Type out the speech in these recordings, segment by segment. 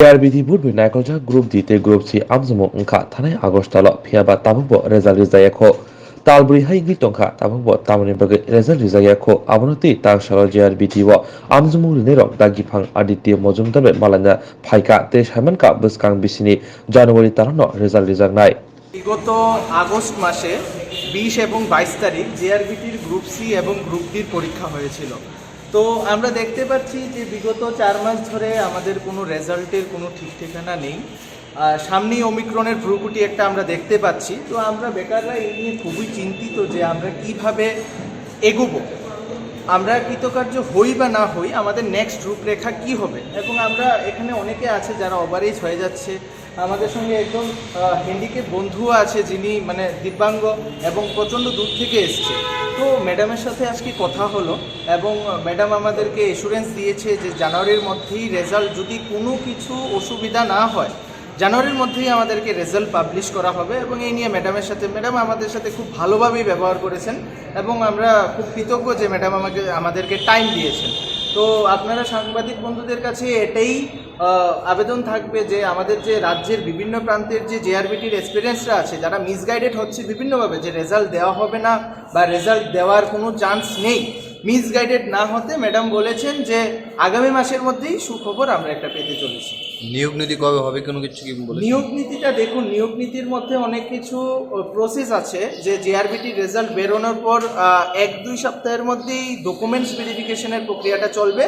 ARBD burbe na koja group dite group si amzumo ngkha thanai agostalo phiaba tabungbo result rizayakho talburi haigli tongkha tabungbo tamani bage result rizayakho abonoti tangsalo JRBD wo amzumo nerok dagifang aditya mojumdar malana phaika te samanka buskang bisini January tarano result rijangnai বিগত August মাসে 20 এবং 22 তারিখ জেআরবিটির group C এবং group ডির পরীক্ষা হয়েছিল। তো আমরা দেখতে পাচ্ছি যে বিগত 4 মাস ধরে আমাদের কোনো রেজাল্টের কোনো ঠিক ঠিকানা নেই। সামনেই ওমিক্রনের ভ্রুকুটি একটা আমরা দেখতে পাচ্ছি। তো আমরা বেকাররা এই নিয়ে খুবই চিন্তিত যে আমরা কিভাবে এগোবো, আমরা কৃতকার্য হই বা না হই, আমাদের নেক্সট রূপরেখা কি হবে। এবং আমরা এখানে অনেকে আছে যারা ওভারেজ হয়ে যাচ্ছে, আমাদের সঙ্গে একজন হ্যান্ডিক্যাপ বন্ধুও আছে যিনি মানে দিব্যাঙ্গ এবং প্রচণ্ড দূর থেকে এসছে। তো ম্যাডামের সাথে আজকে কথা হলো এবং ম্যাডাম আমাদেরকে এসুরেন্স দিয়েছে যে জানুয়ারির মধ্যেই রেজাল্ট, যদি কোনো কিছু অসুবিধা না হয় জানুয়ারির মধ্যেই আমাদেরকে রেজাল্ট পাবলিশ করা হবে। এবং এই নিয়ে ম্যাডাম আমাদের সাথে খুব ভালোভাবেই ব্যবহার করেছেন এবং আমরা খুব কৃতজ্ঞ যে ম্যাডাম আমাদেরকে টাইম দিয়েছেন। তো আপনারা সাংবাদিক বন্ধুদের কাছে এটাই আবেদন থাকবে যে আমাদের যে রাজ্যের বিভিন্ন প্রান্তের যে জেআরবিটির এক্সপিরিয়েন্সরা আছে, যারা মিসগাইডেড হচ্ছে বিভিন্নভাবে যে রেজাল্ট দেওয়া হবে না বা রেজাল্ট দেওয়ার কোনো চান্স নেই, মিসগাইডেড না হতে ম্যাডাম বলেছেন যে আগামী মাসের মধ্যেই সুখবর আমরা একটা পেতে চলেছি। নিয়োগ নীতি কবে হবে কোনো কিছু কি বলে? নিয়োগ নীতিটা দেখুন, নিয়োগ নীতির মধ্যে অনেক কিছু প্রসেস আছে যে জেআরবিটি রেজাল্ট বেরোনোর পর 1-2 সপ্তাহের মধ্যেই ডকুমেন্টস ভেরিফিকেশনের প্রক্রিয়াটা চলবে,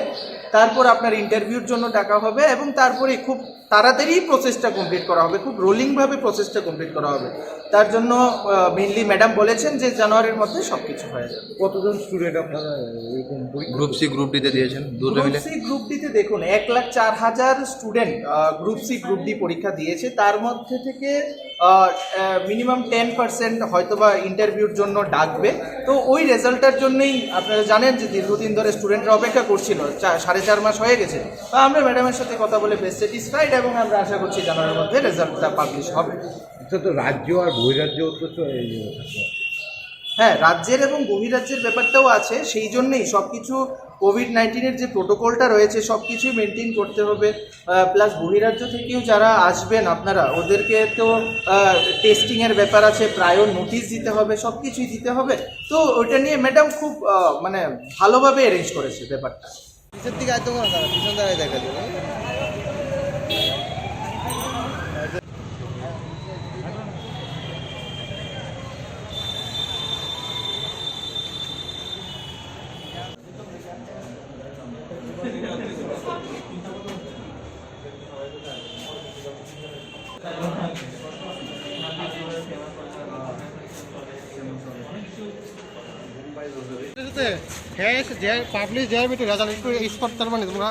তারপর আপনার ইন্টারভিউর জন্য ডাকা হবে এবং তারপরে খুব তাড়াতাড়ি প্রসেসটা কমপ্লিট করা হবে, খুব রোলিংভাবে প্রসেসটা কমপ্লিট করা হবে। তার জন্য মেইনলি ম্যাডাম বলেছেন যে জানুয়ারির মধ্যে সব কিছু হয়ে যাবে। কতজন স্টুডেন্ট আপনারা গ্রুপ সি গ্রুপ ডিতে দিয়েছেন? গ্রুপ সি গ্রুপ ডিতে দেখুন 1,04,000 student group C group D পরীক্ষা দিয়েছে। তার মধ্যে থেকে মিনিমাম 10% হয়তোবা ইন্টারভিউর জন্য ডাকবে। তো ওই রেজাল্টটার জন্যই আপনারা জানেন যে দীর্ঘদিন ধরে স্টুডেন্টরা অপেক্ষা করছিল, 4.5 মাস হয়ে গেছে। আমরা ম্যাডামের সাথে কথা বলে বেশ স্যাটিসফাইড এবং আমরা আশা করছি জানুয়ারির মধ্যে রেজাল্টটা পাবলিশ হবে। তো রাজ্য আর বহিরাজ্য তো হ্যাঁ, রাজ্যের এবং বহিরাজ্যের ব্যাপারটাও আছে, সেই জন্যেই সব কিছু কোভিড-19-এর যে প্রোটোকলটা রয়েছে সব কিছুই মেনটেন করতে হবে। প্লাস বহিরাজ্য থেকেও যারা আসবেন আপনারা, ওদেরকে তো টেস্টিংয়ের ব্যাপার আছে, প্রায়র নোটিশ দিতে হবে, সব কিছুই দিতে হবে। তো ওইটা নিয়ে ম্যাডাম খুব মানে ভালোভাবে অ্যারেঞ্জ করেছে ব্যাপারটা। পিছন দিকে আয়তো করা যাবে, পিছন দ্বারাই দেখা যাবে। হ্যাঁ, পাবলিশ জেআরবিটি রেজাল্ট স্পট তার মানে তোমরা